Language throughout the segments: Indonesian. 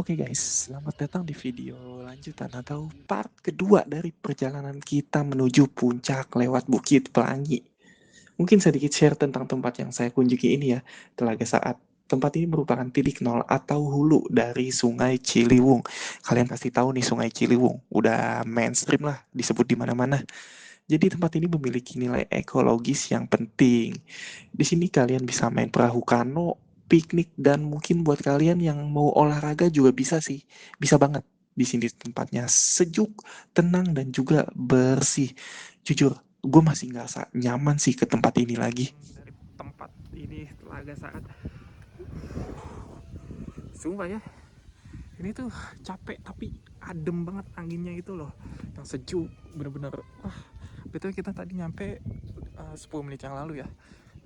Oke guys, selamat datang di video lanjutan atau part kedua dari perjalanan kita menuju puncak lewat Bukit Pelangi. Mungkin sedikit share tentang tempat yang saya kunjungi ini ya, Telaga Saat. Tempat ini merupakan titik nol atau hulu dari Sungai Ciliwung. Kalian pasti tahu nih Sungai Ciliwung, udah mainstream lah disebut di mana-mana. Jadi tempat ini memiliki nilai ekologis yang penting. Di sini kalian bisa main perahu kano, piknik, dan mungkin buat kalian yang mau olahraga juga bisa sih. Bisa banget. Di sini tempatnya sejuk, tenang, dan juga bersih. Jujur, gue masih ngerasa nyaman sih ke tempat ini lagi. Dari tempat ini Telaga Saat. Sumpah ya, ini tuh capek tapi adem banget anginnya itu loh. Yang sejuk, bener-bener. Betul kita tadi nyampe 10 menit yang lalu ya.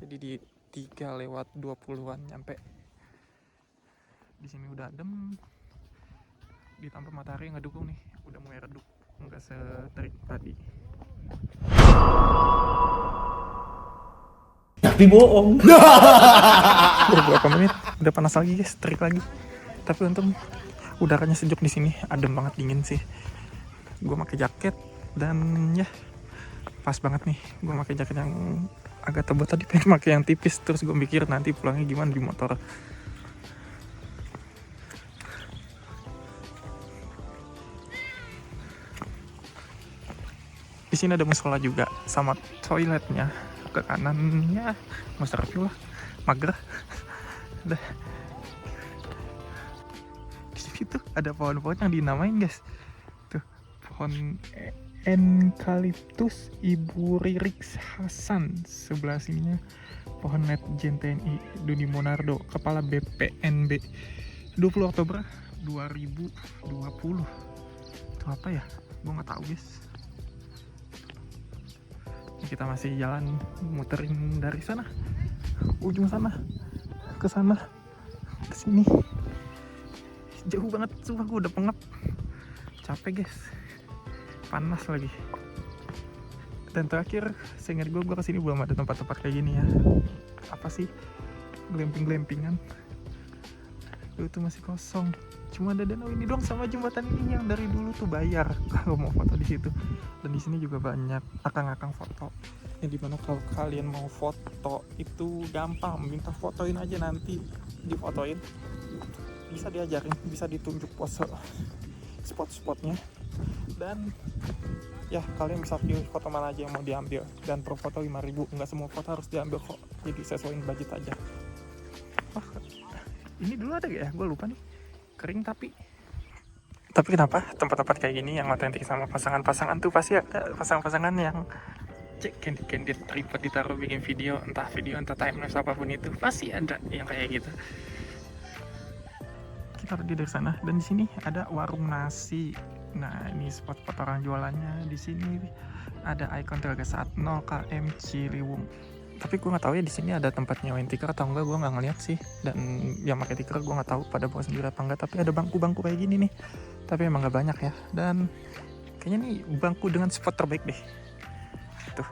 Jadi di 3 lewat 20-an nyampe. Di sini udah adem. Ditambah matahari yang ngedukung nih, udah mulai redup, nggak seterik tadi. Tapi bohong. Beberapa menit udah panas lagi guys, terik lagi. Tapi untung udaranya sejuk di sini, adem banget, dingin sih. Gue pakai jaket dan ya pas banget nih. Gue pakai jaket yang agak tebal, tadi pengen pakai yang tipis, terus gue mikir nanti pulangnya gimana di motor. Di sini ada musola juga sama toiletnya. Ke kanannya Mustarfil lah, mager. Di sini tuh ada pohon-pohon yang dinamain guys. Tuh pohon Eucalyptus Ibu Ririx Hasan. Sebelah sininya pohon Letjen TNI Doni Monardo, Kepala BPNB. 20 Oktober 2020. Itu apa ya? Gue nggak tahu guys. Kita masih jalan muterin dari sana, ujung sana ke sana ke sini, jauh banget. Sumpah gue udah pengap, capek guys, panas lagi. Dan terakhir seingat gue kesini belum ada tempat-tempat kayak gini ya. Apa sih, glamping-glampingan itu masih kosong. Cuma ada danau ini doang sama jembatan ini yang dari dulu tuh bayar kalau mau foto di situ. Dan di sini juga banyak akang-akang foto. Yang dimana kalau kalian mau foto itu gampang, minta fotoin aja, nanti difotoin. Bisa diajarin, bisa ditunjuk pose spot-spotnya. Dan ya kalian bisa pilih foto mana aja yang mau diambil. Dan per foto 5.000, nggak semua foto harus diambil kok. Jadi sesuaiin budget aja. Ini dulu ada gak ya? Gue lupa nih. Kering tapi kenapa tempat-tempat kayak gini yang otentik sama pasangan-pasangan tuh pasti ada pasangan-pasangan yang candid tripod ditaruh bikin video, entah timelapse apapun itu, pasti ada yang kayak gitu. Kita pergi dari sana dan di sini ada warung nasi. Nah, ini spot-spot orang jualannya. Di sini ada ikon Telaga Saat 0 km Ciliwung. Tapi gue nggak tahu ya di sini ada tempat nyewain tikar atau enggak, gue nggak ngeliat sih. Dan yang pakai tikar gue nggak tahu pada bawa sendiri apa enggak. Tapi ada bangku-bangku kayak gini nih. Tapi emang nggak banyak ya. Dan kayaknya nih bangku dengan spot terbaik deh. Tuh.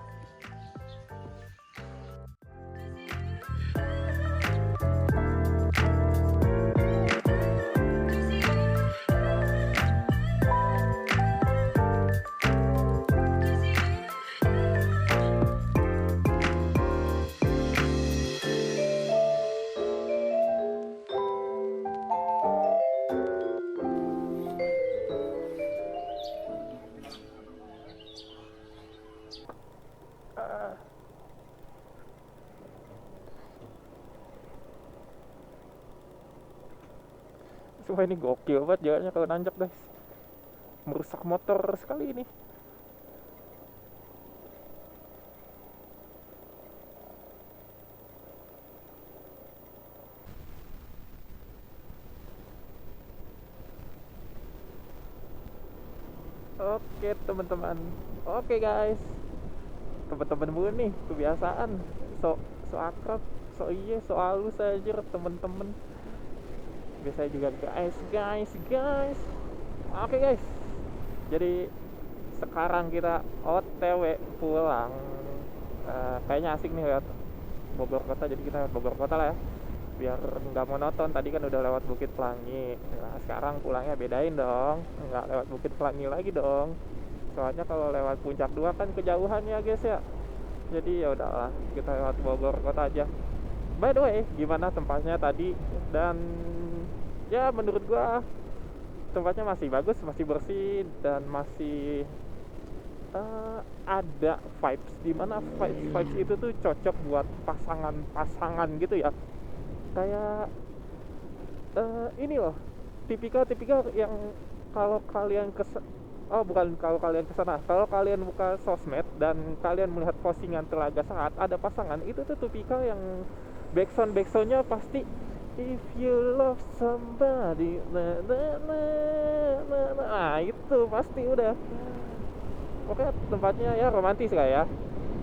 Wah, ini gokil banget jalannya kalau nanjak guys, merusak motor sekali ini. Oke teman-teman, oke guys, teman-teman mulu nih kebiasaan so akrab, so halus aja teman-teman. Biasanya juga guys. Oke guys, jadi sekarang kita OTW pulang. Kayaknya asik nih lewat Bogor kota, jadi kita lewat Bogor kota lah ya. biar nggak monoton. Tadi kan udah lewat Bukit Pelangi, nah sekarang pulangnya bedain dong, nggak lewat Bukit Pelangi lagi dong, soalnya kalau lewat Puncak 2 kan kejauhan ya guys ya. Jadi ya udahlah, kita lewat Bogor kota aja. By the way, gimana tempatnya tadi? Dan ya menurut gua tempatnya masih bagus, masih bersih, dan masih ada vibes, dimana vibes itu tuh cocok buat pasangan-pasangan gitu ya. Kayak ini loh, tipikal yang kalau kalian oh bukan, kalau kalian kesana, kalau kalian buka sosmed dan kalian melihat postingan Telaga Saat ada pasangan, itu tuh tipikal yang backsoundnya pasti if you love somebody, nah itu pasti udah. Oke, tempatnya ya romantis lah ya,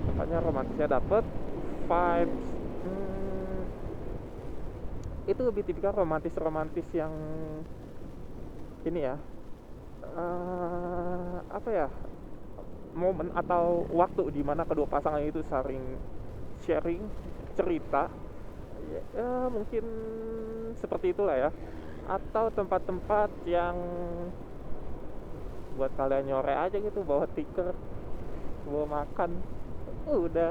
tempatnya romantisnya dapet, vibes itu lebih tipikal romantis yang ini ya, apa ya, momen atau waktu di mana kedua pasangan itu saling sharing cerita ya, mungkin seperti itulah ya. Atau tempat-tempat yang buat kalian nyore aja gitu, bawa tikar, bawa makan, udah.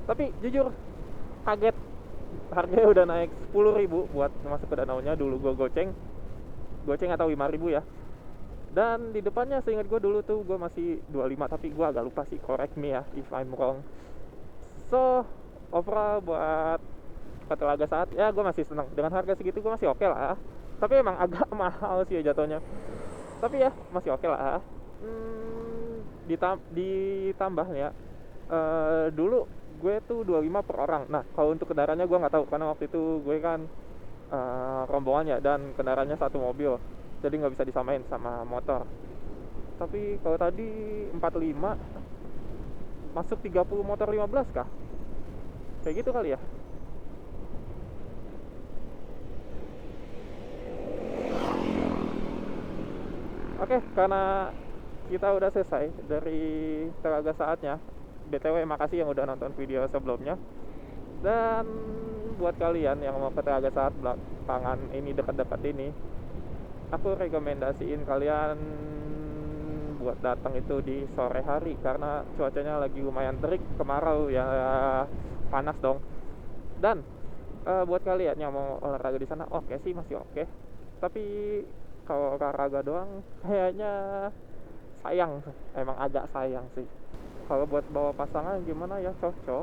Tapi jujur kaget, harganya udah naik 10.000 buat masuk ke danaunya. Dulu gue goceng atau 5.000 ya. Dan di depannya seingat gue dulu tuh gue masih 25, tapi gue agak lupa sih, correct me ya if I'm wrong. So overall buat Telaga Saat ya gue masih senang dengan harga segitu, gue masih oke lah. Tapi emang agak mahal sih ya jatuhnya, tapi ya masih oke lah. Ditambah ya, dulu gue tuh 25 per orang. Nah kalau untuk kendaraannya gue nggak tahu, karena waktu itu gue kan rombongannya dan kendaraannya satu mobil, jadi nggak bisa disamain sama motor. Tapi kalau tadi 45 masuk 30 motor 15 kah, kayak gitu kali ya. Oke, karena kita udah selesai dari Telaga Saatnya. BTW makasih yang udah nonton video sebelumnya. Dan buat kalian yang mau ke Telaga Saat belakangan ini, dekat-dekat ini, aku rekomendasiin kalian buat datang itu di sore hari, karena cuacanya lagi lumayan terik, kemarau ya, panas dong. Dan buat kalian yang mau olahraga di sana, oke sih, masih oke. Tapi kalau olahraga doang kayaknya sayang, emang agak sayang sih. Kalau buat bawa pasangan gimana ya, cocok,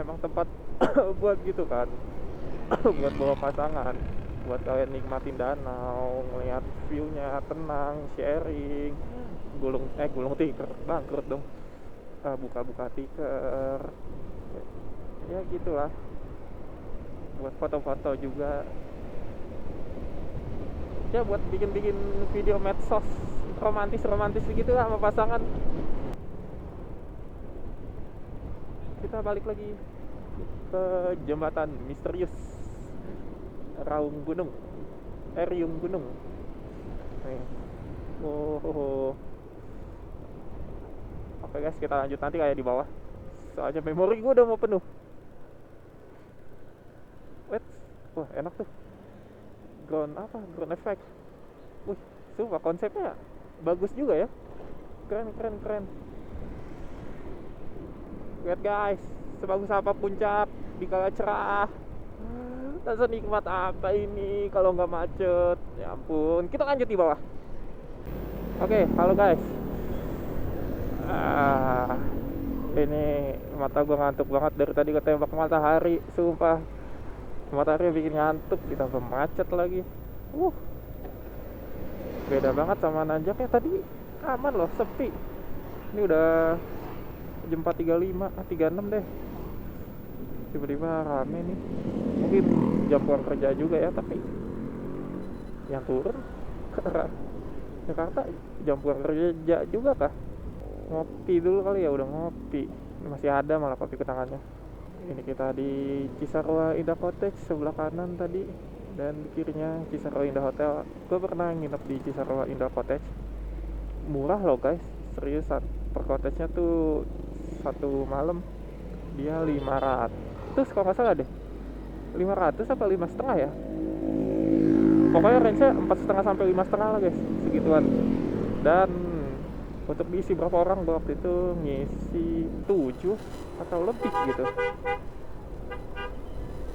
emang tempat buat gitu kan. Buat bawa pasangan, buat kalian nikmatin danau, ngeliat view-nya, tenang, sharing, gulung tikar, bangkrut dong, buka tikar, ya gitulah. Buat foto-foto juga ya, buat bikin video medsos romantis gitu lah sama pasangan. Kita balik lagi ke jembatan misterius Riung Gunung. Oke guys, kita lanjut nanti kayak di bawah, soalnya memori gue udah mau penuh. Wah enak tuh, ground effect. Wih, sumpah konsepnya bagus juga ya, keren. Lihat guys, sebagus apa puncak di kala cerah, dan senikmat apa ini kalau nggak macet. Ya ampun, kita lanjut di bawah. Oke, halo guys. Ini mata gue ngantuk banget dari tadi ketembak matahari, sumpah. Matahari bikin ngantuk, ditambah macet lagi. Beda banget sama nanjaknya tadi, aman loh, sepi. Ini udah jam 4.35, 36 deh. Tiba-tiba rame nih. Mungkin jam pulang kerja juga ya, tapi yang turun ke arah Jakarta jam pulang kerja juga kah? Ngopi dulu kali ya, udah ngopi. Masih ada malah kopi ke tangannya. Ini kita di Cisarua Indah Cottage sebelah kanan tadi, dan di kirinya Cisarua Indah Hotel. Gue pernah nginep di Cisarua Indah Cottage. Murah loh guys, serius. Per cottage-nya tuh satu malam dia 500 kalau nggak salah deh. 500 apa 5,5 ya, pokoknya range-nya 4,5 sampai 5,5 lah guys, segituan. Dan untuk diisi berapa orang waktu itu, ngisi 7 atau lebih gitu,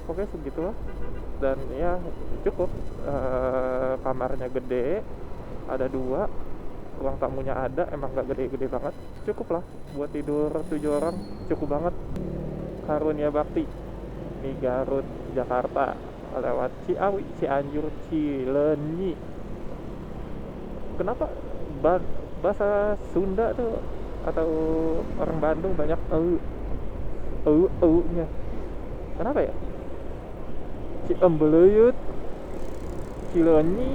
pokoknya segitulah. Dan ya cukup. Kamarnya gede, ada 2, ruang tamunya ada, emang gak gede-gede banget, cukup lah buat tidur 7 orang, cukup banget. Karunia Bakti di Garut, Jakarta, lewat Ciawi, Cianjur, Cileunyi. Kenapa bahasa Sunda tuh atau orang Bandung banyak nya? Kenapa ya? Ciembeleut, Cileunyi.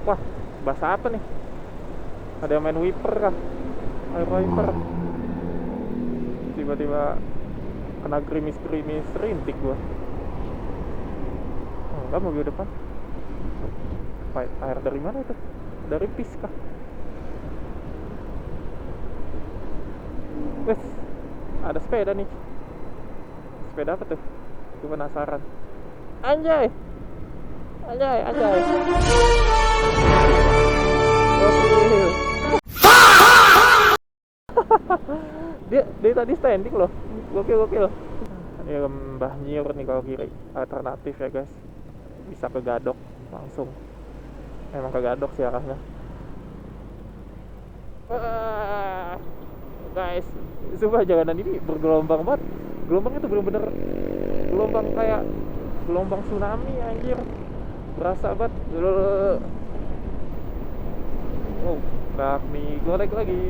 Wah, bahasa apa nih? Ada yang main wiper kah? Air wiper. Tiba-tiba kena gerimis-gerimis rintik gua. Enggak, mobil depan. Air dari mana itu? Dari pis kah? Wes, ada sepeda nih. Sepeda apa tuh? Gue penasaran. Anjay. dia tadi standing loh. Gokil. Ini lembah Nyir nih kalau kiri. Alternatif ya guys. Bisa ke Gadok langsung. Emang ke Gadok sih arahnya. Guys, sumpah jalanan ini bergelombang banget. Gelombangnya tuh bener-bener gelombang kayak gelombang tsunami anjir. Berasa banget. Oh, bakmi goreng lagi.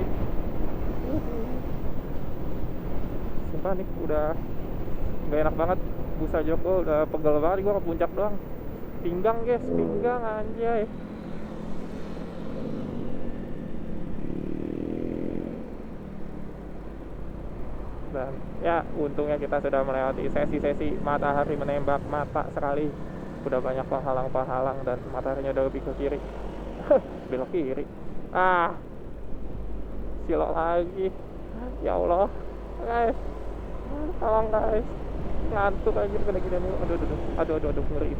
Sumpah nih udah gak enak banget. Busa Joko udah pegel banget. Gue ke puncak doang. Pinggang guys, pinggang anjay. Dan ya untungnya kita sudah melewati sesi-sesi matahari menembak mata sekali. Udah banyak penghalang-penghalang dan mataharinya udah lebih ke kiri. Belok kiri. Silok lagi. Ya Allah guys, tolong guys, ngantuk aja kena gini nih. Aduh, ngeri,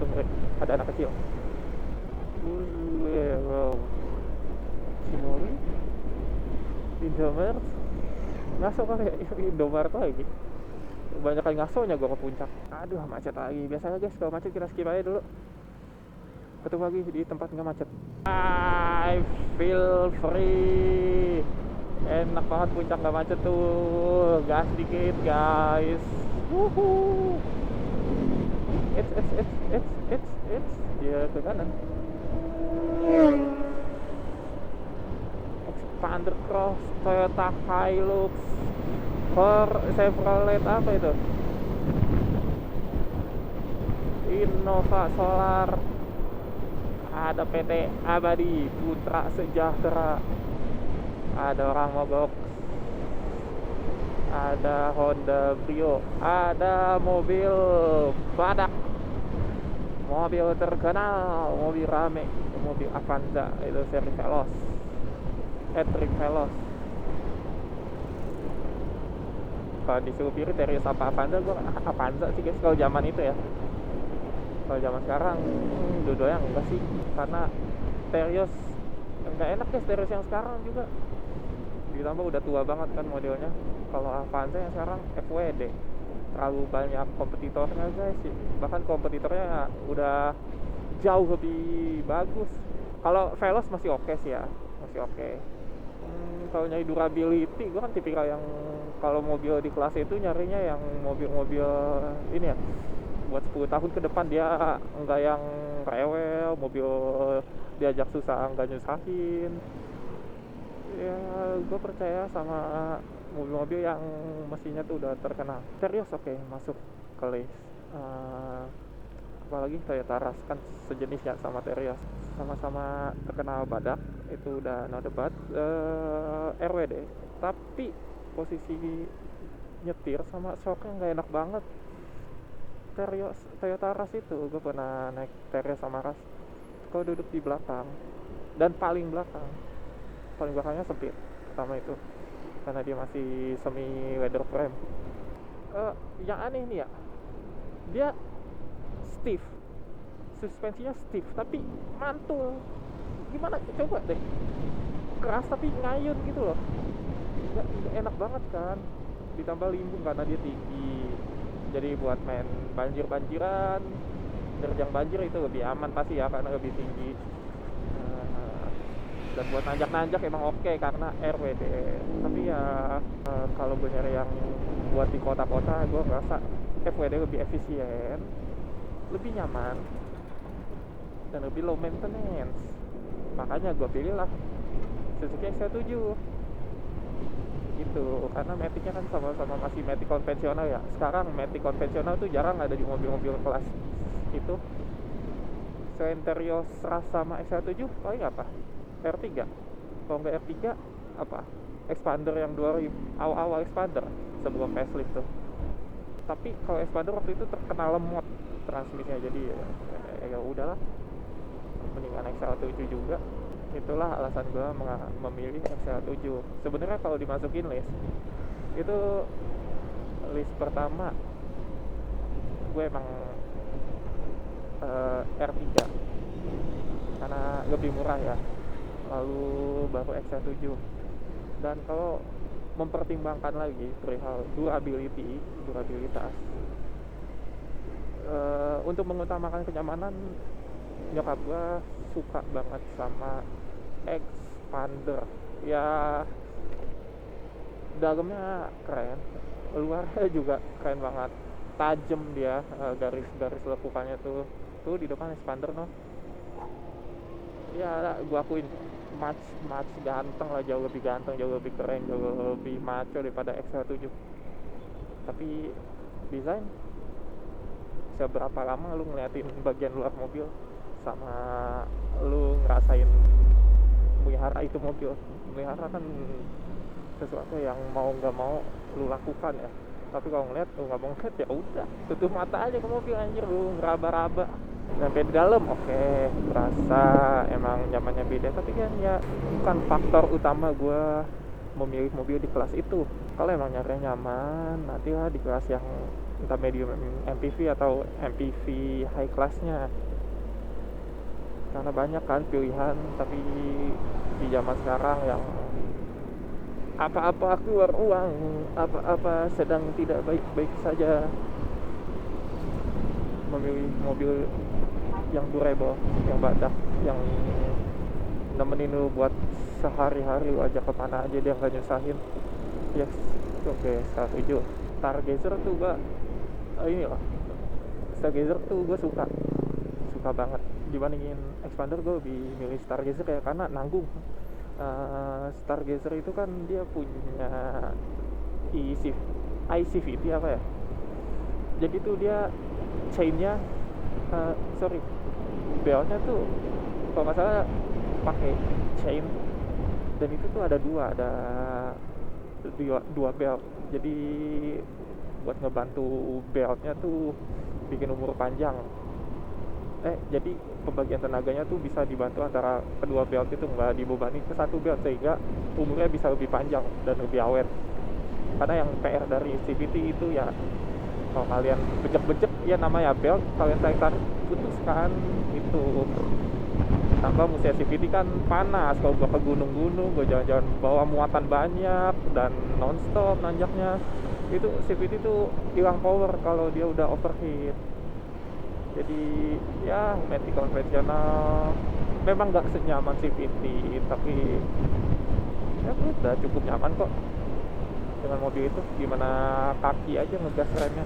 ada anak kecil. Wow. Cimori, Indomaret, ngaso kali ya, Indomaret lagi. Banyak kali ngasonya gue ke puncak. Aduh, macet lagi. Biasanya guys kalau macet kita skip aja dulu. Ketemu lagi di tempat nggak macet. I feel free. Enak banget puncak nggak macet tuh. Gas dikit guys. Wuhu. It's dia ke kanan. Expander Cross, Toyota Hilux, Chevrolet apa itu? Innova Solar. Ada PT Abadi, Putra Sejahtera. Ada orang mogok. Ada Honda Brio. Ada mobil badak. Mobil terkenal, mobil rame, mobil Avanza itu seri Veloz. Hattrick Veloz. Kalau disuruh pilih Terios apa Avanza, gue Avanza sih guys kalau zaman itu ya. Kalau zaman sekarang dua-duanya enggak sih, karena Terios enggak enak guys. Terios yang sekarang juga ditambah udah tua banget kan modelnya. Kalau Avanza yang sekarang FWD, terlalu banyak kompetitornya guys. Bahkan kompetitornya udah jauh lebih bagus. Kalau Veloz masih oke sih ya, masih oke. Kalau nyari durability, gue kan tipikal yang kalau mobil di kelas itu nyarinya yang mobil-mobil ini ya, buat 10 tahun ke depan. Dia enggak yang rewel, mobil diajak susah enggak nyusahin. Ya gue percaya sama mobil-mobil yang mesinnya tuh udah terkenal. Terios oke, masuk ke list. Apalagi Toyota Rush kan sejenis ya sama Terios, sama-sama terkenal badak, itu udah no debat. RWD, tapi posisi nyetir sama shocknya nggak enak banget. Terios, Toyota Rush itu gue pernah naik Terios sama Rush. Kalau duduk di belakang dan paling belakangnya sempit pertama itu, karena dia masih semi leather frame. yang aneh nih ya, dia stiff, suspensinya stiff tapi mantul. Gimana, coba deh, keras tapi ngayun gitu loh. Nggak enak banget kan. Ditambah limbung karena dia tinggi, jadi buat main banjir-banjiran, terjang banjir itu lebih aman pasti ya karena lebih tinggi. Dan buat nanjak-nanjak emang oke karena RWD. Tapi ya kalau gue nyari yang buat di kota-kota, gue ngerasa FWD lebih efisien, lebih nyaman, dan lebih low maintenance. Makanya gue pilih lah Suzuki X7 gitu, karena maticnya kan sama-sama masih matic konvensional ya. Sekarang matic konvensional tuh jarang ada di mobil-mobil kelas itu. Selain Terios sama X7 paling apa? R3. Kalau nggak R3 apa? Expander yang 2000 awal-awal Expander sebelum facelift tuh. Tapi kalau Expander waktu itu terkena lemot transmisinya, jadi ya udahlah, mendingan XL7 juga. Itulah alasan gue memilih XL7. Sebenarnya kalau dimasukin list itu, list pertama gue emang R3 karena lebih murah ya, lalu baru XL7. Dan kalau mempertimbangkan lagi perihal durabilitas, untuk mengutamakan kenyamanan, nyokap gue suka banget sama Expander. Ya dalamnya keren, luarnya juga keren banget, tajam dia, garis-garis lekukannya tuh di depan Expander no. Ya gue akuin much ganteng lah, jauh lebih ganteng, jauh lebih keren, jauh lebih maco daripada XL7. Tapi desain, seberapa lama lu ngeliatin bagian luar mobil sama lu ngerasain melihara itu mobil. Melihara kan sesuatu yang mau nggak mau lu lakukan ya. Tapi kalau ngeliat, lu nggak mau ngeliat ya udah, tutup mata aja ke mobil anjir, lu ngeraba-raba. Sampai di dalam oke, berasa emang nyamannya beda. Tapi kan ya bukan faktor utama gue memilih mobil di kelas itu. Kalau emang nyarinya nyaman, nantilah di kelas yang entah medium MPV atau MPV high classnya. Karena banyak kan pilihan, tapi di zaman sekarang yang apa-apa keluar uang, apa-apa sedang tidak baik-baik saja, memilih mobil yang durable, yang badak, yang nemenin lu buat sehari-hari, lu ajak kemana aja dia nggak nyusahin. Yes, oke, setuju. Stargazer tuh gue ini loh, Stargazer tuh gue suka banget. Dibandingin Expander, gue lebih milih Stargazer ya karena nanggung. Stargazer itu kan dia punya ICVT apa ya, jadi tuh dia chainnya, beltnya tuh kalau nggak salah pakai chain, dan itu tuh ada dua belt. Jadi buat ngebantu beltnya tuh bikin umur panjang. Jadi pembagian tenaganya tuh bisa dibantu antara kedua belt itu, nggak dibebani ke satu belt, sehingga umurnya bisa lebih panjang dan lebih awet. Karena yang PR dari CVT itu ya, kalau kalian bejek-bejek ya namanya belt, kalian tarik putus kan itu. Tambah musim CVT kan panas, kalau gue ke gunung-gunung, gue jalan-jalan bawa muatan banyak dan nonstop nanjaknya, itu CVT tuh hilang power kalau dia udah overheat. Jadi ya matic konvensional memang nggak senyaman CVT, tapi ya udah cukup nyaman kok dengan mobil itu. Gimana kaki aja ngegas remnya.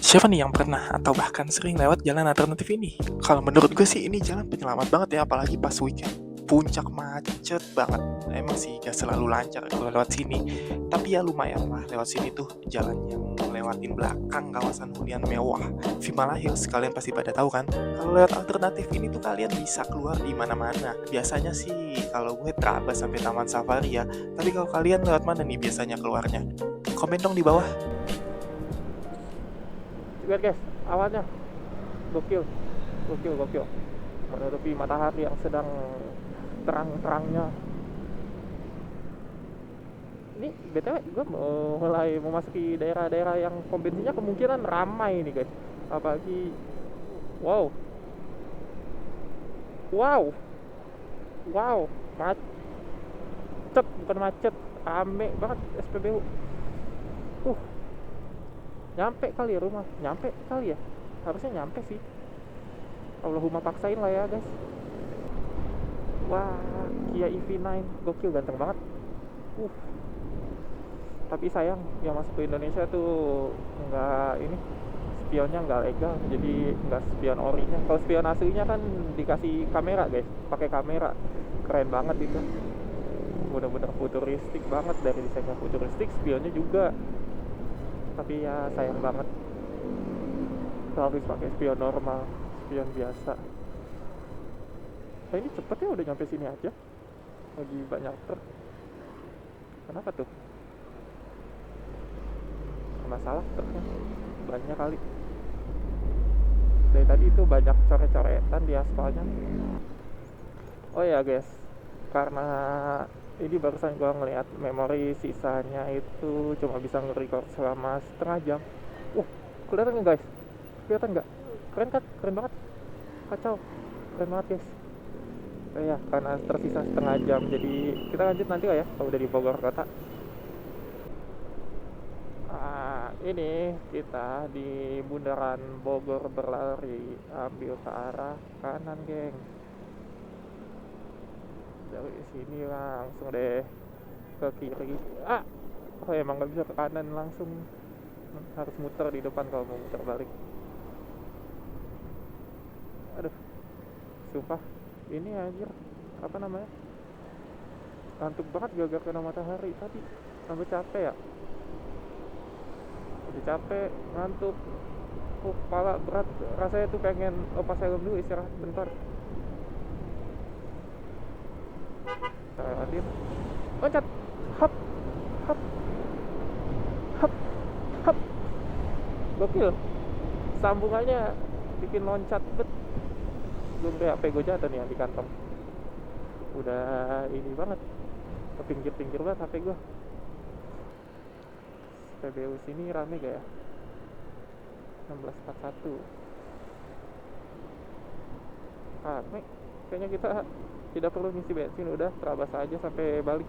Siapa nih yang pernah atau bahkan sering lewat jalan alternatif ini? Kalau menurut gue sih ini jalan penyelamat banget ya, apalagi pas weekend. Puncak macet banget. Emang sih gak selalu lancar kalau lewat sini, tapi ya lumayan lah lewat sini tuh. Jalan yang lewatin belakang kawasan hunian mewah Vimala Hills, kalian pasti pada tahu kan. Kalau lewat alternatif ini tuh kalian bisa keluar di mana-mana. Biasanya sih kalau gue terabas sampai Taman Safari ya. Tapi kalau kalian lewat mana nih biasanya keluarnya? Komen dong di bawah. Lihat guys, awannya gokil, menutupi matahari yang sedang terang-terangnya. Ini BTW gue mulai memasuki daerah-daerah yang pom bensinnya kemungkinan ramai nih guys. Apalagi wow. Wow. Wow, macet, bukan macet, rame banget SPBU. Uh, nyampe kali ya rumah, nyampe kali ya, harusnya nyampe sih. Allahumma paksain lah ya guys. Wah, Kia EV9, gokil, ganteng banget. Tapi sayang yang masuk ke Indonesia tuh nggak ini, spionnya nggak legal, jadi nggak spion orinya. Kalau spion aslinya kan dikasih kamera guys, pakai kamera, keren banget itu. Bener-bener futuristik banget, dari desainnya futuristik, spionnya juga. Tapi ya sayang banget habis pakai spion normal, spion biasa. Nah ini cepet ya, udah nyampe sini aja. Lagi banyak truk. Kenapa tuh? Masalah truknya banyak kali. Dari tadi itu banyak coret-coretan di aspalnya. Oh ya guys, karena ini barusan gua ngeliat memori sisanya itu cuma bisa nge-record selama setengah jam. Kelihatan nggak guys? Kelihatan nggak? Keren kan? Keren banget. Kacau. Keren banget guys. Ya karena tersisa setengah jam, jadi kita lanjut nanti lah ya kalau udah di Bogor kota. Ini kita di bundaran Bogor berlari, ambil ke arah kanan geng. Dari sini langsung deh ke kiri. Oh emang nggak bisa ke kanan langsung, harus muter di depan kalau mau muter balik. Aduh, sumpah ini anjir, apa namanya, ngantuk banget gara-gara kena matahari tadi, sampai capek ya. Udah capek, ngantuk, kepala berat, rasanya tuh pengen lepas helm dulu, istirahat bentar. Saya hadir, loncat, hap, hap, hap, hap, gokil, sambungannya bikin loncat bet. Belum kayak HP gue jatuh nih yang di kantong, udah ini banget, ke pinggir-pinggir banget HP gue. PBU sini rame gak ya? 1641 rame. Kayaknya kita tidak perlu ngisi bensin, udah terabas aja sampai balik.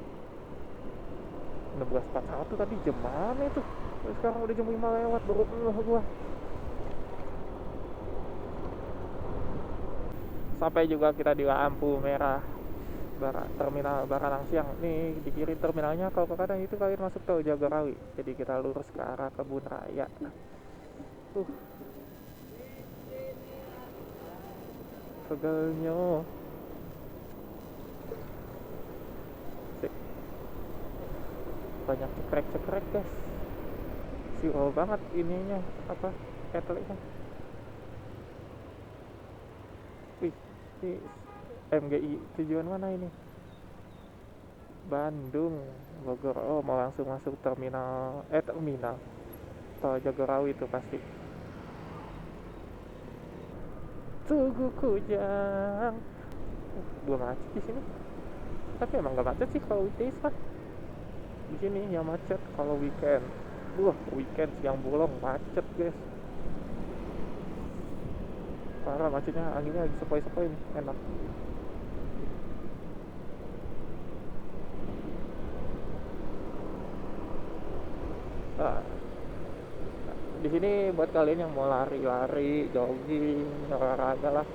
1641 tadi jam mana itu? Sekarang udah jam 5 lewat, baru gua. Sampai juga kita di lampu merah terminal Baranang Siang. Nih di kiri terminalnya, kalau ke kanan itu kalian masuk tol Jagorawi. Jadi kita lurus ke arah Kebun Raya. Pegelnya. Banyak cekrek-cekrek guys. Siul banget ininya, apa, ketelnya. Wih, ini MGI tujuan mana ini? Bandung, Bogor. Oh, mau langsung masuk terminal tol Jagorawi itu pasti. Tugu Kujang. Gua macet di sini. Tapi emang gak macet sih kalau weekdays lah. Di sini yang macet kalau weekend. Weekend siang bolong macet guys. Parah macetnya, anginnya lagi sepoi-sepoi nih, enak. Di sini buat kalian yang mau lari-lari, jogging, olahraga lah.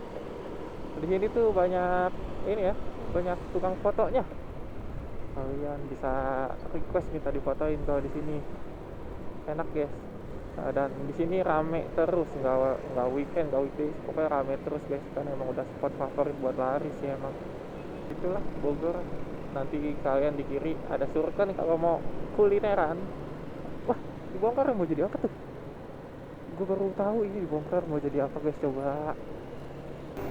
Di sini tuh banyak ini ya, banyak tukang fotonya. Kalian bisa request minta difotoin kalau di sini. Enak guys. Dan di sini rame terus, nggak weekend, nggak weekdays, pokoknya rame terus guys. Karena emang udah spot favorit buat lari sih emang. Itulah Bogor. Nanti kalian di kiri ada Surken kalau mau kulineran. Wah, dibongkar mau jadi apa tuh? Gue baru tahu ini dibongkar mau jadi apa guys. Coba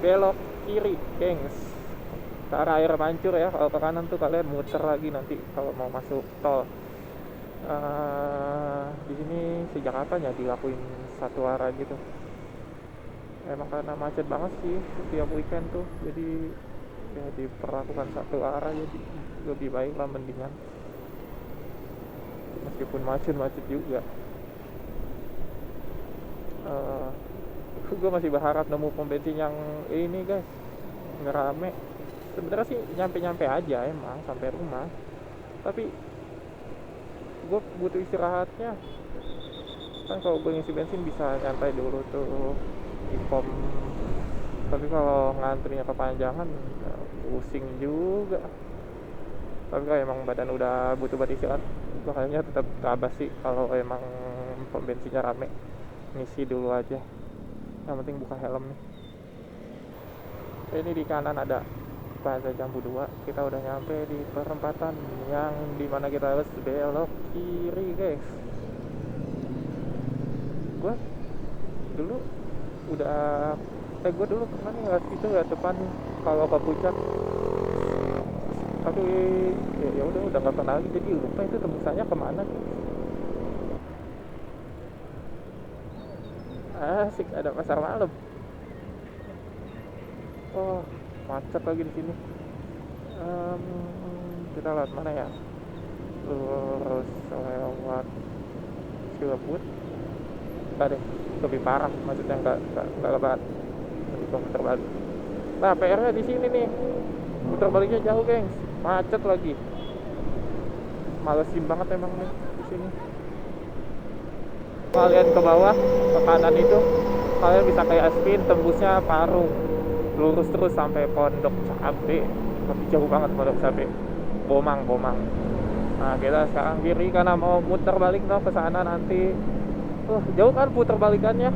belok kiri gengs, ke arah Air Mancur ya. Kalau ke kanan tuh kalian muter lagi nanti kalau mau masuk tol. Di sini sejak kapan ya dilakuin satu arah gitu? Emang karena macet banget sih setiap weekend tuh, jadi ya diperlakukan satu arah, jadi lebih baik lah mendingan. meskipun macet juga. Gue masih berharap nemu pom bensin yang ini guys, nggak rame. Sebenarnya sih nyampe aja emang sampai rumah, tapi gue butuh istirahatnya. Kan kalau gue ngisi bensin bisa nyantai dulu tuh di pom, tapi kalau ngantrinya kepanjangan pusing juga. Tapi kalau emang badan udah butuh buat istirahat, gue kayaknya tetap tabas sih. Kalau emang pom bensinnya rame, ngisi dulu aja. Yang penting buka helm nih. Ini di kanan ada Plaza Jambu 2. Kita udah nyampe di perempatan yang dimana kita harus belok kiri guys. Gue dulu kemana ya, itu ya depan kalau ke puncak, tapi ya udah nggak pernah lagi, jadi lupa itu tembusannya kemana. Asik, ada pasar malam. Oh, macet lagi di sini. Kita lewat mana ya? Lurus lewat Cilebut. Enggak deh, lebih parah, maksudnya enggak lebat, lebih komuter balik. Nah, PR-nya di sini nih, putar baliknya jauh gengs, macet lagi. Malesin banget emang nih di sini. Kalian ke bawah, ke kanan itu, kalian bisa kayak spin, tembusnya Parung, lurus terus sampai Pondok Cabe, tapi jauh banget Pondok Cabe, Bomang. Nah, kita sekarang kiri karena mau muter balik ke sana nanti. Jauh kan putar balikannya,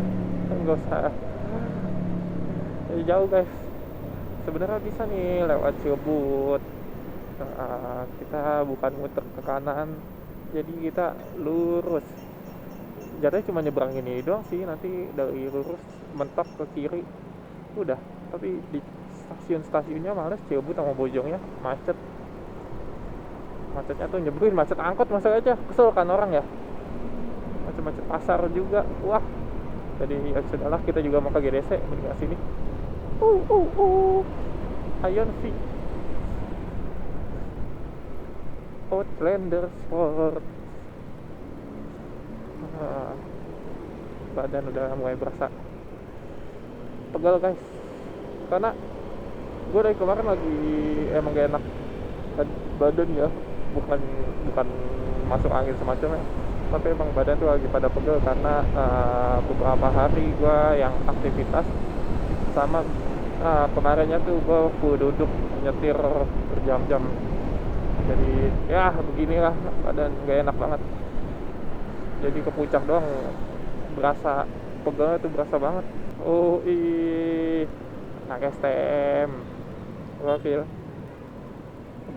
enggak usah. Jauh guys. Sebenarnya bisa nih lewat Cilebut. Kita bukan muter ke kanan, jadi kita lurus. Jadinya cuma nyebrang ini doang sih, nanti dari lurus mentok ke kiri udah. Tapi di stasiunnya males, Cilebut sama Bojongnya macetnya tuh nyebelin, macet angkot masa aja, kesel kan orang ya, macet pasar juga. Wah, jadi ya sudahlah, kita juga mau ke GDC, mending sini. Ion V Outlander Sport. Badan udah mulai berasa pegal guys, karena gue dari kemarin lagi emang gak enak badan ya, bukan masuk angin semacamnya, tapi emang badan tuh lagi pada pegel karena beberapa hari gue yang aktivitas sama kemarinnya tuh gue full duduk nyetir berjam-jam, jadi ya beginilah, badan gak enak banget. Jadi ke puncak doang berasa pegelnya tuh, berasa banget. Anak STM gokil.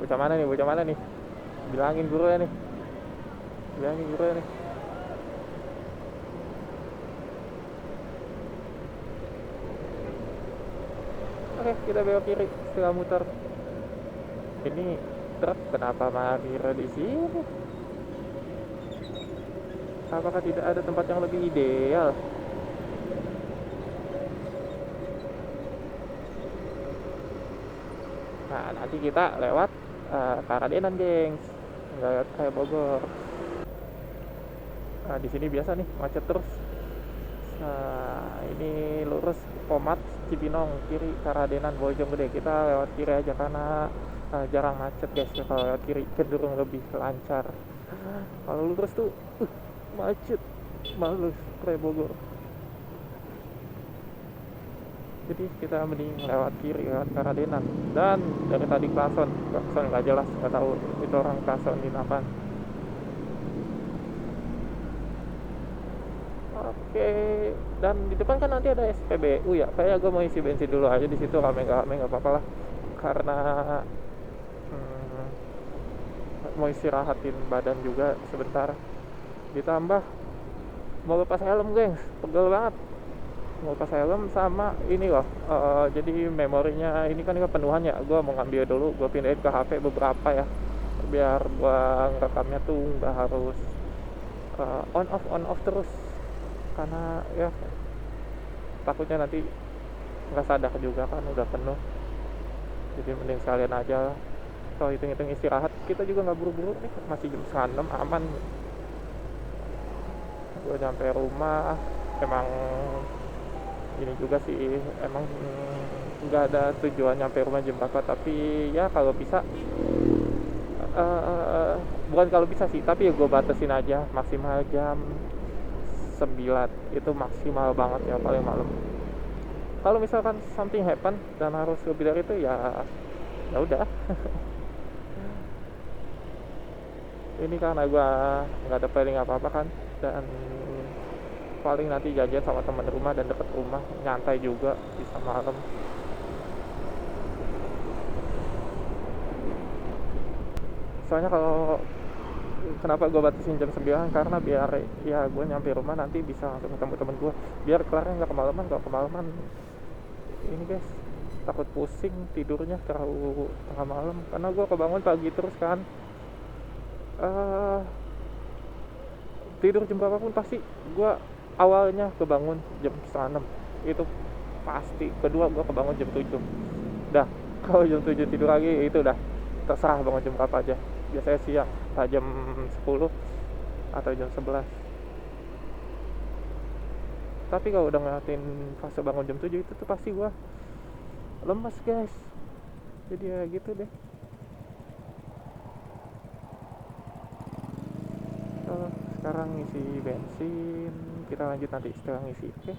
Bocah mana nih, bilangin guru ya nih. Oke, kita belok kiri setelah muter. Ini truk kenapa parkir di sini? Apakah tidak ada tempat yang lebih ideal? Nah, nanti kita lewat Karadenan, gengs. Nggak lewat kayak Bogor. Nah, di sini biasa nih macet terus. Nah, ini lurus Pomat Cibinong, kiri Karadenan Bojonggede. Kita lewat kiri aja karena jarang macet guys. Kalau lewat kiri cenderung lebih lancar. Kalau lurus tuh macet, males kayak Bogor. Jadi kita mending lewat kiri, lewat Karadenan. Dan dari tadi klakson nggak jelas, nggak tahu itu orang klakson di apaan. Oke, dan di depan kan nanti ada SPBU ya. Kayak gue mau isi bensin dulu aja di situ, rame nggak apa-apa lah. Karena mau istirahatin badan juga sebentar. Ditambah mau lepas helm, gengs, pegel banget. Mau lepas helm sama ini loh. Jadi memorinya ini kan penuhan ya. Gue mau ngambil dulu, gue pindahin ke HP beberapa ya, biar gue ngerekamnya tuh nggak harus on off terus, karena ya takutnya nanti nggak sadar juga kan udah penuh. Jadi mending sekalian aja lah. Kalau hitung-hitung istirahat, kita juga nggak buru-buru nih, masih jam 6 aman. Gue nyampe rumah emang ini juga sih, emang nggak ada tujuan nyampe rumah jam berapa, tapi ya kalau bisa eh, bukan kalau bisa sih, tapi ya gue batasin aja maksimal jam 9 itu maksimal banget ya, paling malam. Kalau misalkan something happen dan harus lebih dari itu ya ya udah. Ini karena gue nggak ada planning apa-apa kan, dan paling nanti jajan sama teman rumah dan deket rumah, nyantai juga bisa malam. Soalnya kalau kenapa gue batasin jam 9, karena biar ya gue nyampe rumah nanti bisa langsung ketemu temen gue, biar kelarnya nggak kemalaman. Kalau kemalaman ini guys, takut pusing tidurnya terlalu tengah malam, karena gue kebangun pagi terus kan. Tidur jam berapapun pasti gue awalnya kebangun jam setengah 6 itu pasti. Kedua gue kebangun jam 7. Dah kalau jam 7 tidur lagi itu udah terserah bangun jam berapa aja, biasanya siang entah jam 10 atau jam 11. Tapi kalau udah ngeliatin fase bangun jam 7 itu tuh pasti gue lemes guys. Jadi ya gitu deh. Sekarang ngisi bensin, kita lanjut nanti setelah ngisi, oke?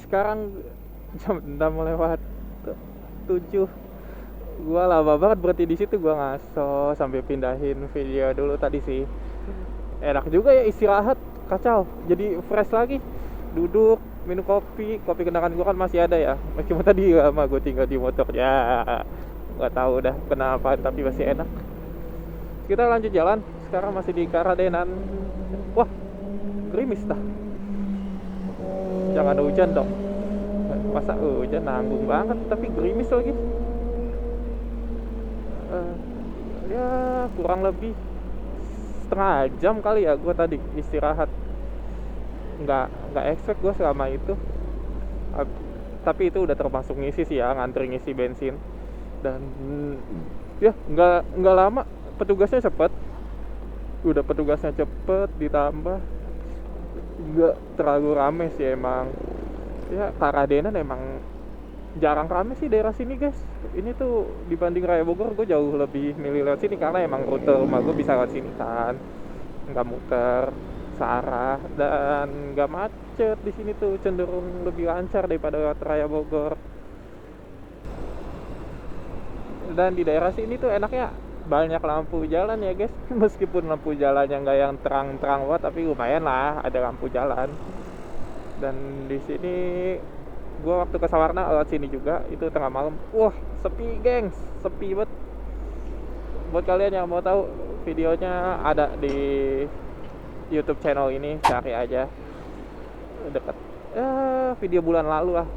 Sekarang jam 6 lewat 7. Gua lama banget berhenti di situ, gua ngaso sampai pindahin video dulu tadi sih. Enak juga ya istirahat, kacau. Jadi fresh lagi. Duduk, minum kopi kenangan gua kan masih ada ya. Meskipun tadi lama gua tinggal di motor ya. Nggak tahu dah kenapa, tapi masih enak. Kita lanjut jalan. Sekarang masih di Karadenan. Wah, gerimis dah. Jangan hujan dong. Masa hujan, nanggung banget tapi gerimis lagi. Ya kurang lebih setengah jam kali ya gue tadi istirahat. Nggak expect gue selama itu. Tapi itu udah termasuk ngisi sih ya, ngantri ngisi bensin. Dan ya nggak lama, petugasnya cepet. Udah petugasnya cepet, ditambah nggak terlalu rame sih emang. Ya Karadenan emang jarang rame sih daerah sini guys. Ini tuh dibanding Raya Bogor, gue jauh lebih milih lewat sini karena emang rute rumah gue bisa lewat sini kan, nggak muter searah dan nggak macet. Di sini tuh cenderung lebih lancar daripada lewat Raya Bogor. Dan di daerah sini tuh enaknya banyak lampu jalan ya guys. Meskipun lampu jalannya nggak yang terang-terang banget, tapi lumayan lah ada lampu jalan. Dan di sini gue waktu ke Sawarna lewat sini juga, itu tengah malam. Wah sepi gengs, sepi banget. Buat kalian yang mau tahu, videonya ada di YouTube channel ini, cari aja. Deket video bulan lalu lah,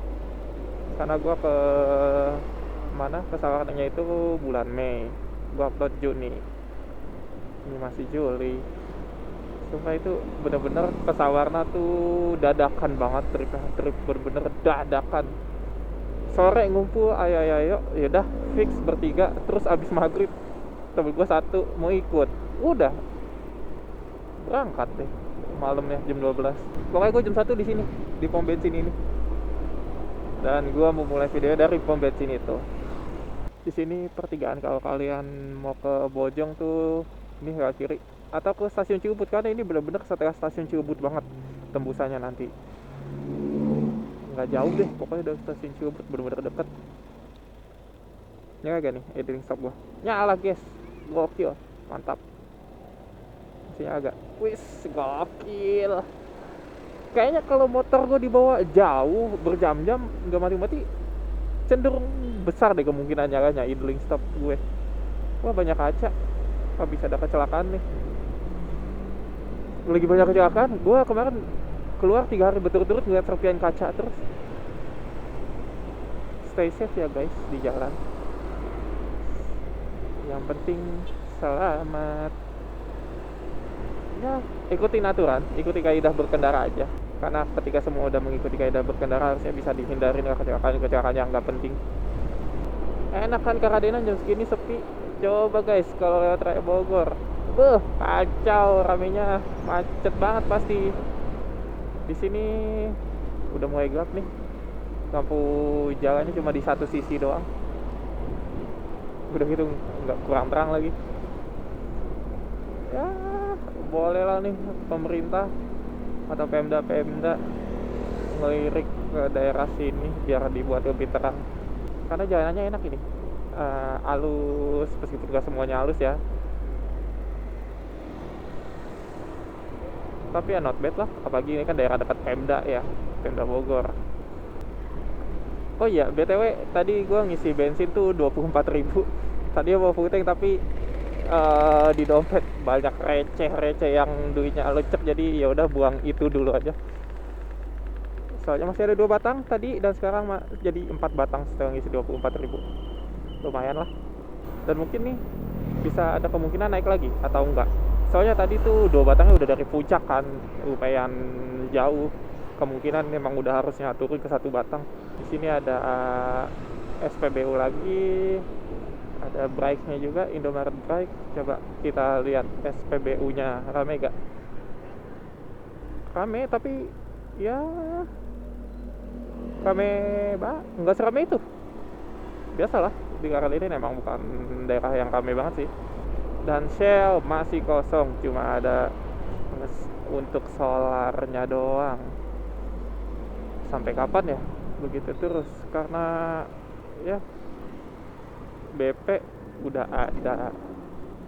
karena gue ke mana, ke Sawarnanya itu bulan Mei, gue upload Juni, ini masih Juli. Sumpah itu bener-bener ke Sawarna tuh dadakan banget, trip bener-bener dadakan. Sore ngumpul, ayo yaudah fix bertiga. Terus abis maghrib temen gue satu mau ikut, udah berangkat deh malamnya jam 12. Pokoknya gue jam 1 di sini, di pom bensin ini. Dan gue mau mulai video dari pom bensin itu. Di sini pertigaan kalau kalian mau ke Bojong tuh, ini ke kiri atau ke stasiun Ciubut, karena ini benar-benar setelah stasiun Ciubut banget tembusannya nanti. Nggak jauh deh pokoknya dari stasiun Ciubut, benar-benar deket. Nyala gak nih idling stop gua? Nyala guys, gokil, mantap. Masih agak, wis gokil. Kayaknya kalau motor gue dibawa jauh berjam-jam nggak mati-mati, cenderung besar deh kemungkinan nyalanya idling stop gue. Wah banyak kaca, wah bisa ada kecelakaan nih. Lagi banyak kecelakaan, gue kemarin keluar 3 hari berturut-turut ngeliat serpian kaca terus. Stay safe ya guys di jalan, yang penting selamat. Ya ikutin aturan, ikuti kaidah berkendara aja, karena ketika semua udah mengikuti kaidah berkendara harusnya bisa dihindarin kecelakaan yang nggak penting. Enak kan Karadenan jam segini sepi. Coba guys kalau lewat Raya Bogor. Kacau ramenya, macet banget pasti. Di sini udah mulai gelap nih. Lampu jalannya cuma di satu sisi doang. Udah gitu nggak kurang terang lagi. Ya boleh lah nih pemerintah atau Pemda ngelirik ke daerah sini biar dibuat lebih terang. Karena jalanannya enak ini. Halus, meskipun gak semuanya halus ya. Tapi ya not bad lah, apalagi ini kan daerah dekat Pemda ya, Pemda Bogor. Oh iya, BTW tadi gue ngisi bensin tuh 24.000. Tadi bawa full tank tapi di dompet banyak receh yang duitnya lecek, jadi ya udah buang itu dulu aja. Soalnya masih ada 2 batang tadi dan sekarang jadi 4 batang setelah ngisi 24.000. Lumayan lah. Dan mungkin nih bisa ada kemungkinan naik lagi atau enggak. Soalnya tadi tuh 2 batangnya udah dari puncak kan, lumayan jauh. Kemungkinan memang udah harusnya turun ke 1 batang. Di sini ada SPBU lagi, ada Brake-nya juga, Indomaret Brake. Coba kita lihat SPBU-nya rame gak? Rame tapi ya rame nggak serame itu. Biasalah di Karadenan memang bukan daerah yang rame banget sih. Dan Shell masih kosong, cuma ada untuk solarnya doang. Sampai kapan ya begitu terus? Karena ya BP udah ada,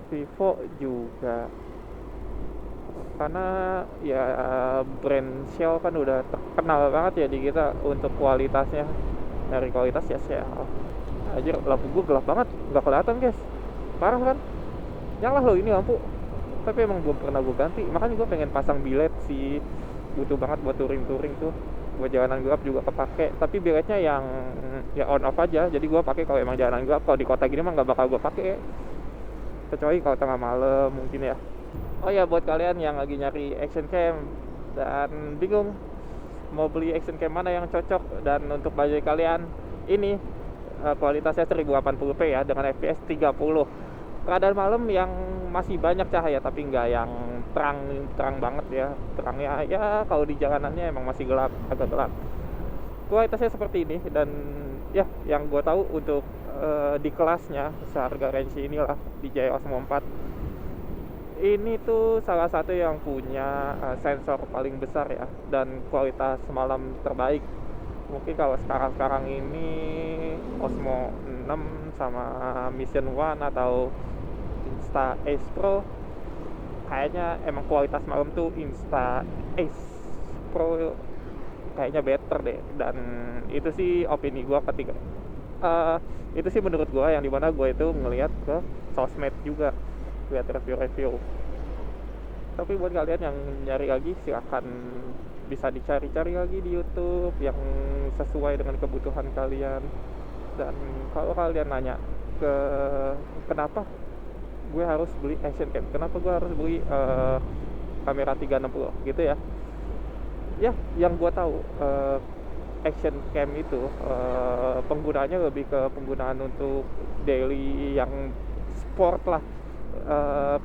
Vivo juga. Karena ya brand Shell kan udah terkenal banget ya di kita untuk kualitasnya. Dari kualitas ya Shell. Anjir, lampu gue gelap banget, nggak kelihatan guys. Parah kan? Nyala loh ini lampu, tapi emang belum pernah gue ganti. Makanya gue pengen pasang bilet sih, butuh banget buat touring tuh, buat jalanan gelap juga kepake. Tapi biletnya yang ya on off aja, jadi gue pakai kalau emang jalanan gelap. Kalau di kota gini mah nggak bakal gue pakai, kecuali kalau tengah malam mungkin ya. Oh ya, buat kalian yang lagi nyari action cam dan bingung mau beli action cam mana yang cocok dan untuk budget kalian, ini kualitasnya 1080p ya dengan fps 30. Keadaan malam yang masih banyak cahaya tapi nggak yang terang banget ya. Terangnya ya kalau di jalanannya emang masih gelap, agak gelap. Kualitasnya seperti ini dan ya yang gue tahu untuk di kelasnya seharga range inilah DJI Osmo 4 ini tuh salah satu yang punya sensor paling besar ya dan kualitas malam terbaik. Mungkin kalau sekarang ini Osmo 6 sama Mission 1 atau Insta Ace Pro, kayaknya emang kualitas malam tuh Insta Ace Pro kayaknya better deh. Dan itu sih opini gue ketika itu sih menurut gue, yang dimana gue itu ngelihat ke sosmed juga, lihat review. Tapi buat kalian yang nyari lagi, silahkan bisa dicari-cari lagi di YouTube yang sesuai dengan kebutuhan kalian. Dan kalau kalian nanya ke kenapa gue harus beli action cam, kenapa gue harus beli kamera 360 gitu ya, yang gue tahu action cam itu penggunaannya lebih ke penggunaan untuk daily yang sport lah.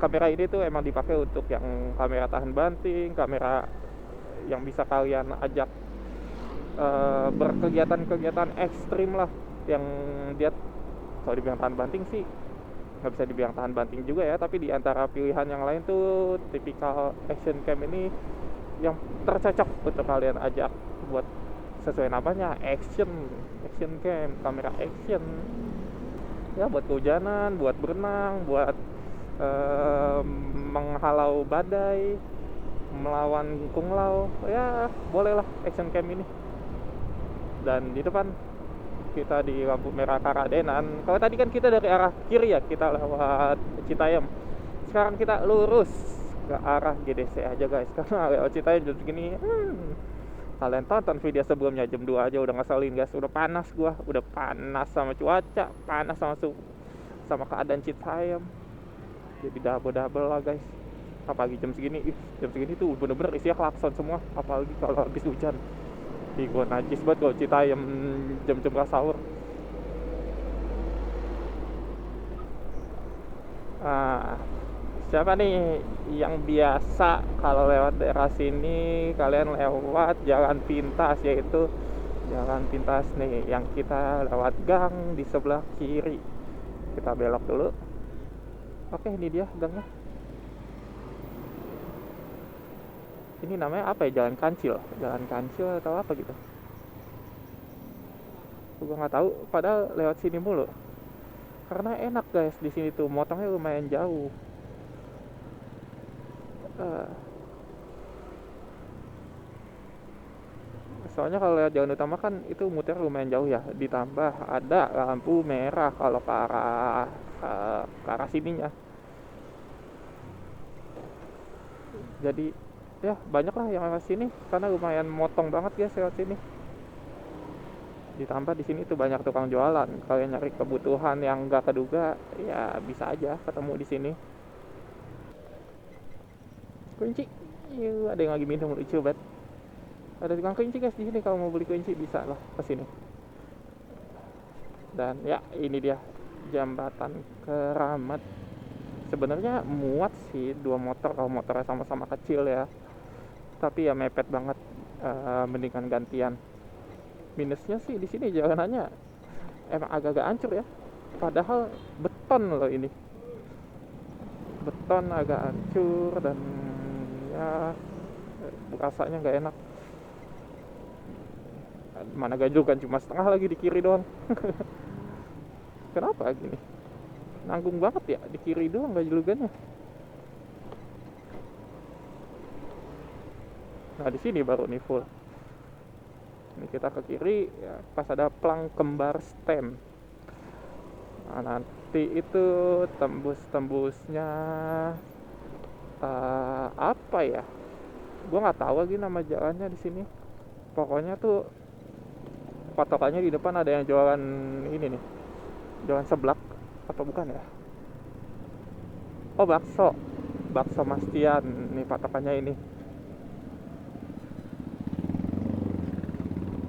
Kamera ini tuh emang dipakai untuk yang kamera tahan banting, kamera yang bisa kalian ajak berkegiatan ekstrim lah. Yang dia kalau dibilang tahan banting sih nggak bisa dibilang tahan banting juga ya, tapi di antara pilihan yang lain tuh tipikal action cam ini yang tercocok untuk kalian ajak buat sesuai namanya action cam, kamera action ya, buat kehujanan, buat berenang, buat menghalau badai, melawan kunglau ya, bolehlah action cam ini. Dan di depan kita di lampu merah Karadenan. Kalau tadi kan kita dari arah kiri ya, kita lewat Citayam. Sekarang kita lurus ke arah GDC aja guys, karena lewat Citayam jam segini kalian tonton video sebelumnya jam 2 aja udah ngeselin guys. Udah panas gua, udah panas sama cuaca, panas sama keadaan Citayam. Jadi double lah guys. Apalagi jam segini tuh bener-bener isinya klakson semua, apalagi kalau habis hujan. Ih, gue najis banget kalau Citayam jam-jam rush hour. Ah, siapa nih yang biasa kalau lewat daerah sini kalian lewat jalan pintas, yaitu jalan pintas nih yang kita lewat gang di sebelah kiri. Kita belok dulu. Oke, ini dia gangnya. Ini namanya apa ya? Jalan Kancil. Jalan Kancil atau apa gitu. Gue nggak tahu. Padahal lewat sini mulu. Karena enak guys di sini tuh. Motongnya lumayan jauh. Eh, Soalnya kalau lewat jalan utama kan itu muter lumayan jauh ya. Ditambah ada lampu merah kalau ke arah sininya. Jadi ya banyak lah yang lewat sini karena lumayan motong banget guys lewat sini. Ditambah di sini tuh banyak tukang jualan. Kalian nyari kebutuhan yang gak keduga, ya bisa aja ketemu di sini. Kunci, ada yang lagi minum lucu banget. Ada tukang kunci guys di sini, kalau mau beli kunci bisa lah ke sini. Dan ya ini dia jembatan Keramat. Sebenarnya muat sih 2 motor kalau motornya sama-sama kecil ya. Tapi ya mepet banget, mendingan gantian. Minusnya sih di sini jalanannya emang agak-agak hancur ya. Padahal beton loh ini. Beton agak hancur dan ya rasanya nggak enak. Mana ganjil kan cuma setengah lagi di kiri doang. Kenapa gini? Nanggung banget ya di kiri doang ganjil-gannya. Nah di sini baru nih full. Ini kita ke kiri ya, pas ada plang kembar stem. Nah, nanti itu tembus-tembusnya apa ya? Gue nggak tahu lagi nama jalannya di sini. Pokoknya tuh patokannya di depan ada yang jualan ini nih, jualan seblak atau bukan ya? Oh bakso Mastian nih patokannya ini.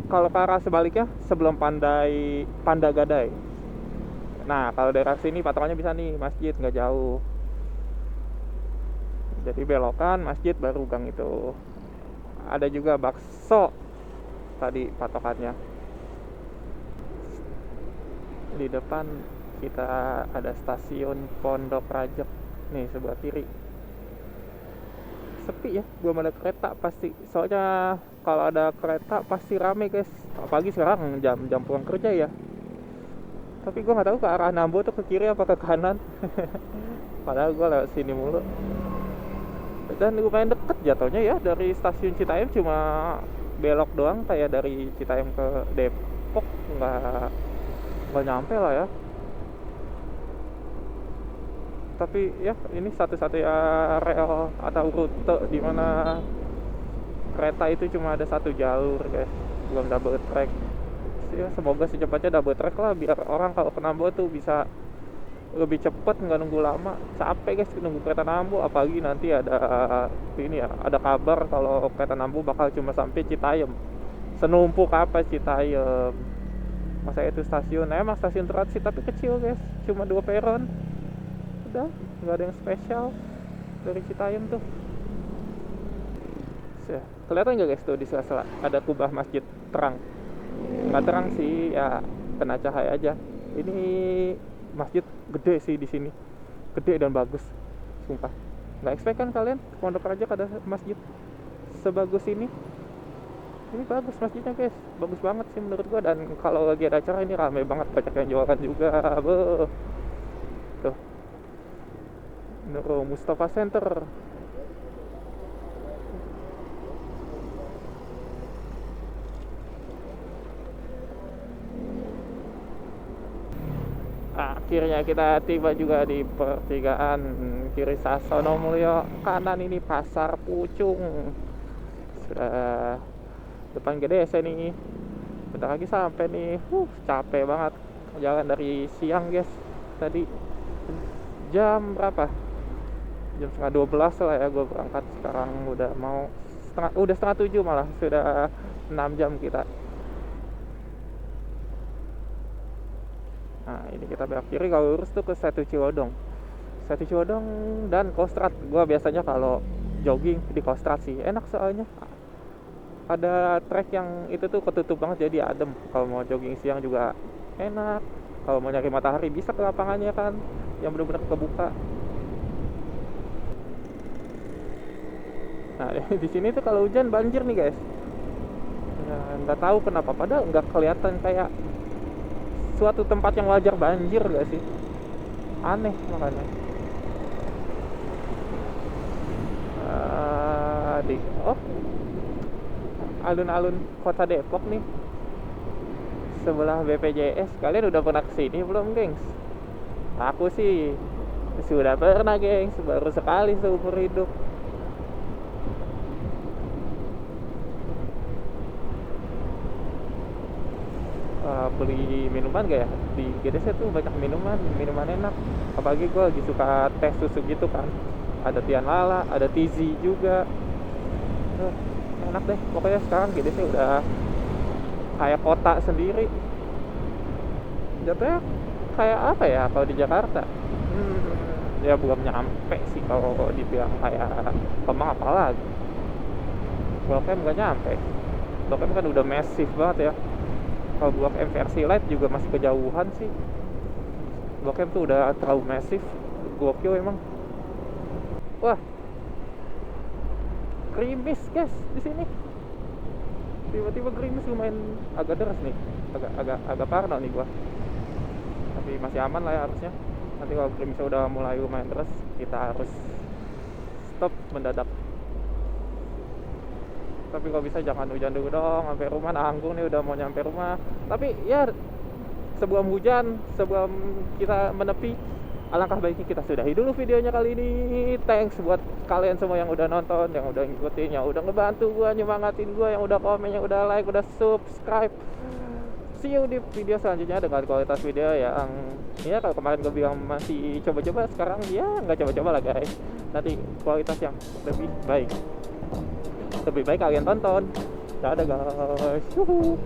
Kalau ke arah sebaliknya sebelum Pandagadai. Nah kalau daerah sini patokannya bisa nih masjid nggak jauh. Jadi belokan masjid baru gang itu. Ada juga bakso tadi patokannya. Di depan kita ada stasiun Pondok Rajek nih sebelah kiri. Sepi ya, belum ada kereta pasti. Soalnya kalau ada kereta pasti rame guys. Apalagi sekarang jam pulang kerja ya. Tapi gue nggak tahu ke arah Nambo tuh ke kiri apa ke kanan. Padahal gue lewat sini mulu. Dan lumayan deket jatuhnya ya dari stasiun Citayam, cuma belok doang kayak dari Citayam ke Depok, nggak nyampe lah ya. Tapi ya ini satu-satunya rel atau rute di mana kereta itu cuma ada satu jalur guys, belum double track. Ya, semoga secepatnya double track lah biar orang kalau ke Nambo tuh bisa lebih cepet, nggak nunggu lama. Capek guys nunggu kereta Nambo, apalagi nanti ada ini ya, ada kabar kalau kereta Nambo bakal cuma sampai Citayam. Senumpuk apa Citayam, masa itu stasiun emang stasiun transit tapi kecil guys, cuma 2 peron udah, nggak ada yang spesial dari Citayam tuh. Kelihatan nggak guys tuh di sela-sela ada kubah masjid terang? Nggak terang sih ya, kena cahaya aja. Ini masjid gede sih di sini, gede dan bagus, sumpah. Nggak expect kan kalian Pondok Rajek ada masjid sebagus ini? Ini bagus masjidnya guys, bagus banget sih menurut gua. Dan kalau lagi ada acara ini rame banget, banyak yang jualan juga. Tuh, Nurul Mustafa Center. Akhirnya kita tiba juga di pertigaan. Kiri Sasono Mulyo, kanan ini Pasar Pucung. Sudah depan GDC nih, bentar lagi sampai nih. Capek banget jalan dari siang guys. Tadi jam berapa? Jam setengah 12 lah ya gue berangkat. Sekarang udah mau setengah 7 malah. Sudah 6 jam kita. Nah ini kita belok kiri, kalau lurus tuh ke Setu Cilodong. Sate Codong dan Kostrad. Gua biasanya kalau jogging di Kostrad sih. Enak soalnya. Ada trek yang itu tuh ketutup banget jadi adem. Kalau mau jogging siang juga enak. Kalau mau nyari matahari bisa ke lapangannya kan, yang benar-benar kebuka. Nah di sini tuh kalau hujan banjir nih guys. Nah, nggak tahu kenapa, padahal nggak kelihatan kayak suatu tempat yang wajar banjir gak sih? Aneh makanya. Oh, alun-alun kota Depok nih, sebelah BPJS. Kalian udah pernah kesini belum, gengs? Aku sih sudah pernah, gengs, baru sekali seumur hidup. Beli minuman gak ya? Di GDC tuh banyak minuman enak. Apalagi gue lagi suka teh susu gitu kan. Ada Tian Lala, ada Tizi juga. Enak deh. Pokoknya sekarang GDC udah kayak kota sendiri. Jatuhnya kayak apa ya kalau di Jakarta? Ya belum nyampe sih kalau dibilang kayak Kemang apalagi. Blok M gak nyampe. Blok M kan udah massive banget ya. Kalau Blok M versi light juga masih kejauhan sih. Blok M tuh udah terlalu massive. Gokil emang. Wah, gerimis guys di sini. Tiba-tiba gerimis lumayan agak deras nih. Agak parno nih gua. Tapi masih aman lah ya harusnya. Nanti kalau gerimisnya udah mulai lumayan deras, kita harus stop mendadak. Tapi kalau bisa jangan hujan dulu dong sampai rumah. Nanggung nih udah mau nyampe rumah. Tapi ya sebelum hujan, sebelum kita menepi, alangkah baiknya kita sudahi dulu videonya kali ini. Thanks buat kalian semua yang udah nonton, yang udah ngikutin, yang udah ngebantu gua, nyemangatin gua, yang udah komen, yang udah like, udah subscribe. See you di video selanjutnya dengan kualitas video yang ya kalau kemarin gue bilang masih coba-coba, sekarang ya nggak coba-coba lah guys. Nanti kualitas yang lebih baik. Lebih baik kalian tonton. Dadah guys. Yuhu.